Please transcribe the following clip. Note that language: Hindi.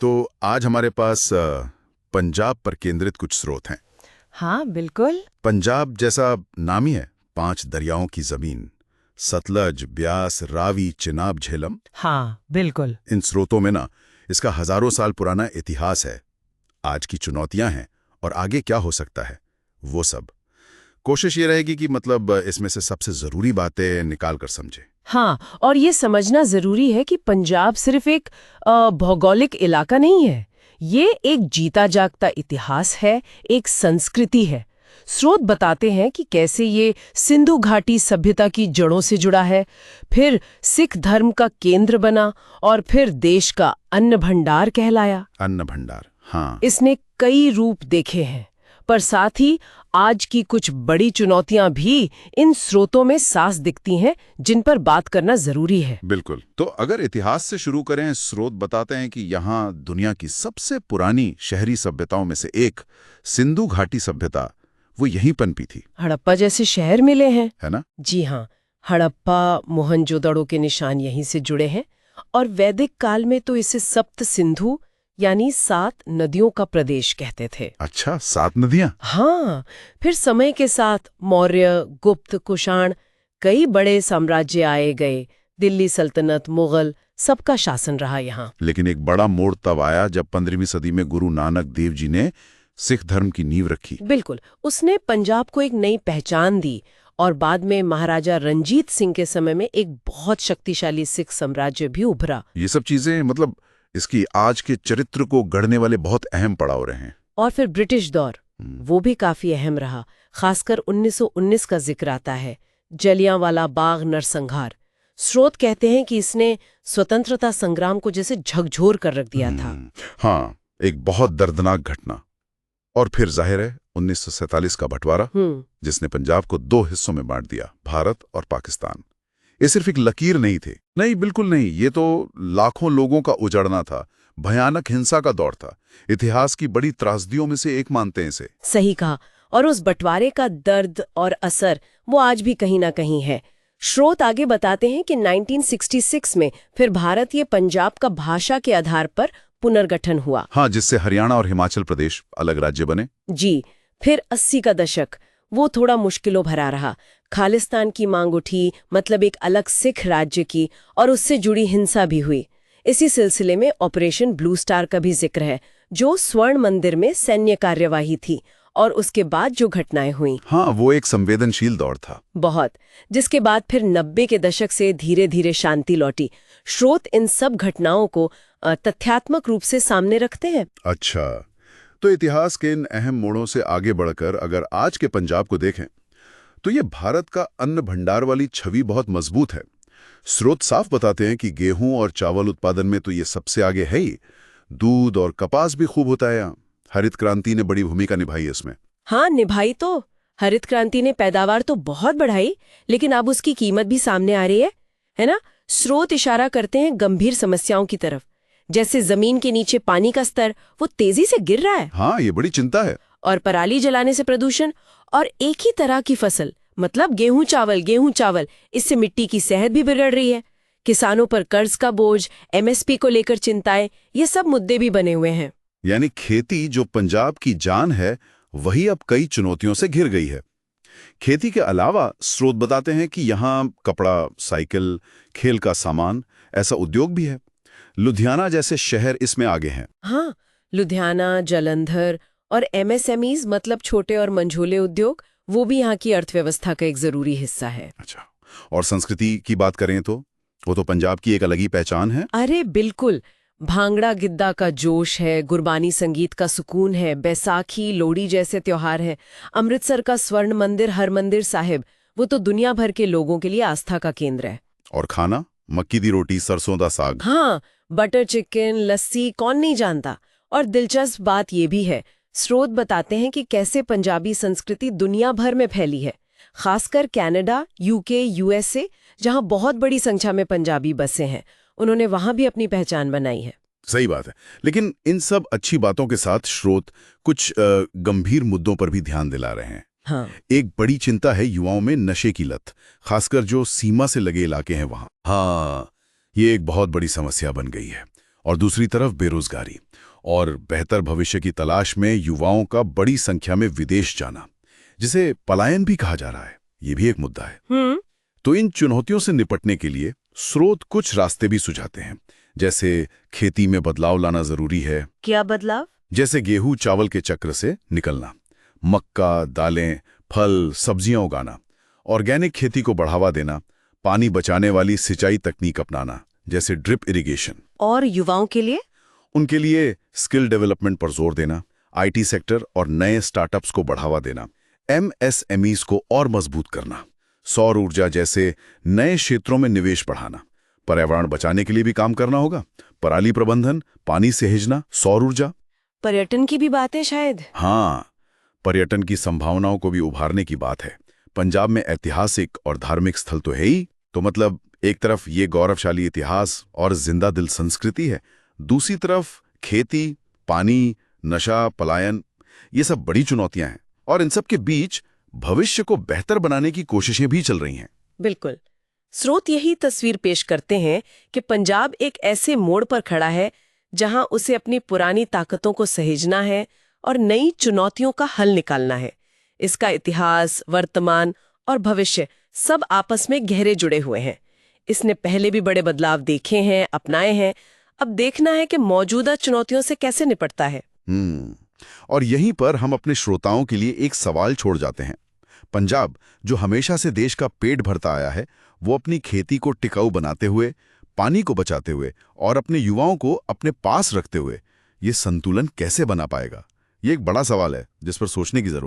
तो आज हमारे पास पंजाब पर केंद्रित कुछ स्रोत हैं। हाँ बिल्कुल। पंजाब जैसा नाम ही है, 5 दरियाओं की जमीन, सतलज, ब्यास, रावी, चिनाब, झेलम। हाँ बिल्कुल। इन स्रोतों में ना इसका हजारों साल पुराना इतिहास है, आज की चुनौतियां हैं और आगे क्या हो सकता है वो सब। कोशिश ये रहेगी कि मतलब इसमें से सबसे जरूरी बातें निकाल कर समझे। हाँ, और ये समझना जरूरी है कि पंजाब सिर्फ एक भौगोलिक इलाका नहीं है। ये एक जीता जागता इतिहास है, एक संस्कृति है। स्रोत बताते हैं कि कैसे ये सिंधु घाटी सभ्यता की जड़ों से जुड़ा है, फिर सिख धर्म का केंद्र बना और फिर देश का अन्न भंडार कहलाया। अन्न भंडार, हाँ। इसने कई रूप देखे हैं, पर साथ ही आज की कुछ बड़ी चुनौतियां भी इन स्रोतों में साफ दिखती हैं, जिन पर बात करना जरूरी है। बिल्कुल। तो अगर इतिहास से शुरू करें, स्रोत बताते हैं कि यहाँ दुनिया की सबसे पुरानी शहरी सभ्यताओं में से एक सिंधु घाटी सभ्यता वो यहीं पनपी थी। हड़प्पा जैसे शहर मिले हैं, है ना? जी हाँ। हड़प्पा, मोहनजोदड़ो के निशान यहीं से जुड़े हैं और वैदिक काल में तो इसे सप्त सिंधु यानी 7 नदियों का प्रदेश कहते थे। अच्छा, 7 नदियां? हाँ, फिर समय के साथ मौर्य, गुप्त, कुषाण कई बड़े साम्राज्य आए गए। दिल्ली सल्तनत, मुगल, सबका शासन रहा यहाँ। लेकिन एक बड़ा मोड़ तब आया जब 15वीं सदी में गुरु नानक देव जी ने सिख धर्म की नींव रखी। बिल्कुल, उसने पंजाब को एक नई पहचान दी और बाद में महाराजा रंजीत सिंह के समय में एक बहुत शक्तिशाली सिख साम्राज्य भी उभरा। ये सब चीजें मतलब इसकी आज के चरित्र को गढ़ने वाले बहुत अहम पड़ाव रहे हैं। और फिर ब्रिटिश दौर, वो भी काफी अहम रहा। खासकर 1919 का जिक्र आता है, जलियांवाला बाग नरसंहार। स्रोत कहते हैं कि इसने स्वतंत्रता संग्राम को जैसे झकझोर कर रख दिया था। हाँ, एक बहुत दर्दनाक घटना। और फिर जाहिर है 1947 का बंटवारा, जिसने पंजाब को 2 हिस्सों में बांट दिया, भारत और पाकिस्तान। ये सिर्फ एक लकीर नहीं थे, नहीं, बिल्कुल नहीं। ये तो लाखों लोगों का उजड़ना था, भयानक हिंसा का दौर था, इतिहास की बड़ी त्रासदियों में से एक मानते हैं इसे। सही कहा। और उस बंटवारे का दर्द और असर वो आज भी कहीं ना कहीं है। स्रोत आगे बताते हैं कि 1966 में फिर भारतीय पंजाब का भाषा के आधार पर पुनर्गठन हुआ। हाँ, जिससे हरियाणा और हिमाचल प्रदेश अलग राज्य बने। जी। फिर 80 का दशक वो थोड़ा मुश्किलों भरा रहा। खालिस्तान की मांग उठी, मतलब एक अलग सिख राज्य की, और उससे जुड़ी हिंसा भी हुई। इसी सिलसिले में ऑपरेशन ब्लू स्टार का भी जिक्र है, जो स्वर्ण मंदिर में सैन्य कार्यवाही थी और उसके बाद जो घटनाएं हुई। हाँ, वो एक संवेदनशील दौर था बहुत, जिसके बाद फिर 90 के दशक से धीरे धीरे शांति लौटी। स्रोत इन सब घटनाओं को तथ्यात्मक रूप से सामने रखते हैं। अच्छा, तो इतिहास के इन अहम मोड़ों से आगे बढ़कर अगर आज के पंजाब को देखें तो ये भारत का अन्न भंडार वाली छवि बहुत मजबूत है। स्रोत साफ बताते हैं कि गेहूं और चावल उत्पादन में तो ये सबसे आगे है ही। दूध और कपास भी खूब होता है यहाँ। हरित क्रांति ने बड़ी भूमिका निभाई है इसमें। हाँ, निभाई तो। हरित क्रांति ने पैदावार तो बहुत बढ़ाई, लेकिन अब उसकी कीमत भी सामने आ रही है ना? स्रोत इशारा करते हैं गंभीर समस्याओं की तरफ, जैसे जमीन के नीचे पानी का स्तर वो तेजी से गिर रहा है। हाँ, ये बड़ी चिंता है। और पराली जलाने से प्रदूषण, और एक ही तरह की फसल, मतलब गेहूं चावल, इससे मिट्टी की सेहत भी बिगड़ रही है। किसानों पर कर्ज का बोझ, एमएसपी को लेकर चिंताएं, ये सब मुद्दे भी बने हुए हैं। यानी खेती जो पंजाब की जान है, वही अब कई चुनौतियों से घिर गई है। खेती के अलावा स्रोत बताते हैं कि यहाँ कपड़ा, साइकिल, खेल का सामान, ऐसा उद्योग भी है। लुधियाना जैसे शहर इसमें आगे हैं। हाँ, लुधियाना, जालंधर और एमएसएमईज, मतलब छोटे और मंझोले उद्योग, वो भी यहाँ की अर्थव्यवस्था का एक जरूरी हिस्सा है। अच्छा, और संस्कृति की बात करें तो वो तो पंजाब की एक अलग ही पहचान है। अरे बिल्कुल, भांगड़ा गिद्दा का जोश है, गुरबानी संगीत का सुकून है, बैसाखी, लोहड़ी जैसे त्योहार है। अमृतसर का स्वर्ण मंदिर, हरमंदिर साहिब, वो तो दुनिया भर के लोगों के लिए आस्था का केंद्र है। और खाना, मक्की दी रोटी, सरसों दा साग। हाँ, बटर चिकन, लस्सी, कौन नहीं जानता। और दिलचस्प बात ये भी है, स्रोत बताते हैं कि कैसे पंजाबी संस्कृति दुनिया भर में फैली है, खासकर कनाडा, यूके, यूएसए, जहां बहुत बड़ी संख्या में पंजाबी बसे हैं। उन्होंने वहां भी अपनी पहचान बनाई है। सही बात है। लेकिन इन सब अच्छी बातों के साथ स्रोत कुछ गंभीर मुद्दों पर भी ध्यान दिला रहे हैं। हाँ। एक बड़ी चिंता है युवाओं में नशे की लत, खासकर जो सीमा से लगे इलाके हैं वहां। हाँ, ये एक बहुत बड़ी समस्या बन गई है और दूसरी तरफ बेरोजगारी और बेहतर भविष्य की तलाश में युवाओं का बड़ी संख्या में विदेश जाना, जिसे पलायन भी कहा जा रहा है, ये भी एक मुद्दा है। तो इन चुनौतियों से निपटने के लिए स्रोत कुछ रास्ते भी सुझाते हैं, जैसे खेती में बदलाव लाना जरूरी है। क्या बदलाव? जैसे गेहूं चावल के चक्र से निकलना, मक्का, दालें, फल, सब्जियां उगाना, ऑर्गेनिक खेती को बढ़ावा देना, पानी बचाने वाली सिंचाई तकनीक अपनाना, जैसे ड्रिप इरिगेशन। और युवाओं के लिए? उनके लिए स्किल डेवलपमेंट पर जोर देना, आईटी सेक्टर और नए स्टार्टअप्स को बढ़ावा देना, एमएसएमईज को और मजबूत करना, सौर ऊर्जा जैसे नए क्षेत्रों में निवेश बढ़ाना, पर्यावरण बचाने के लिए भी काम करना होगा, पराली प्रबंधन, पानी सहेजना, सौर ऊर्जा। पर्यटन की भी बात है शायद। हाँ, पर्यटन की संभावनाओं को भी उभारने की बात है। पंजाब में ऐतिहासिक और धार्मिक स्थल तो है ही, तो मतलब एक तरफ ये गौरवशाली इतिहास और जिंदा दिल संस्कृति है, दूसरी तरफ खेती, पानी, नशा, पलायन, ये सब बड़ी चुनौतियां हैं। और इन सब के बीच भविष्य को बेहतर बनाने की कोशिशें भी चल रही हैं। बिल्कुल। स्रोत यही तस्वीर पेश करते हैं कि पंजाब एक ऐसे मोड़ पर खड़ा है जहां उसे अपनी पुरानी ताकतों को सहेजना है और नई चुनौतियों का हल निकालना है। इसका इतिहास, वर्तमान और भविष्य सब आपस में गहरे जुड़े हुए हैं। इसने पहले भी बड़े बदलाव देखे हैं, अपनाए हैं। अब देखना है कि मौजूदा चुनौतियों से कैसे निपटता है। और यहीं पर हम अपने श्रोताओं के लिए एक सवाल छोड़ जाते हैं। पंजाब, जो हमेशा से देश का पेट भरता आया है, वो अपनी खेती को टिकाऊ बनाते हुए, पानी को बचाते हुए और अपने युवाओं को अपने पास रखते हुए ये संतुलन कैसे बना पाएगा? ये एक बड़ा सवाल है जिस पर सोचने की जरूरत है।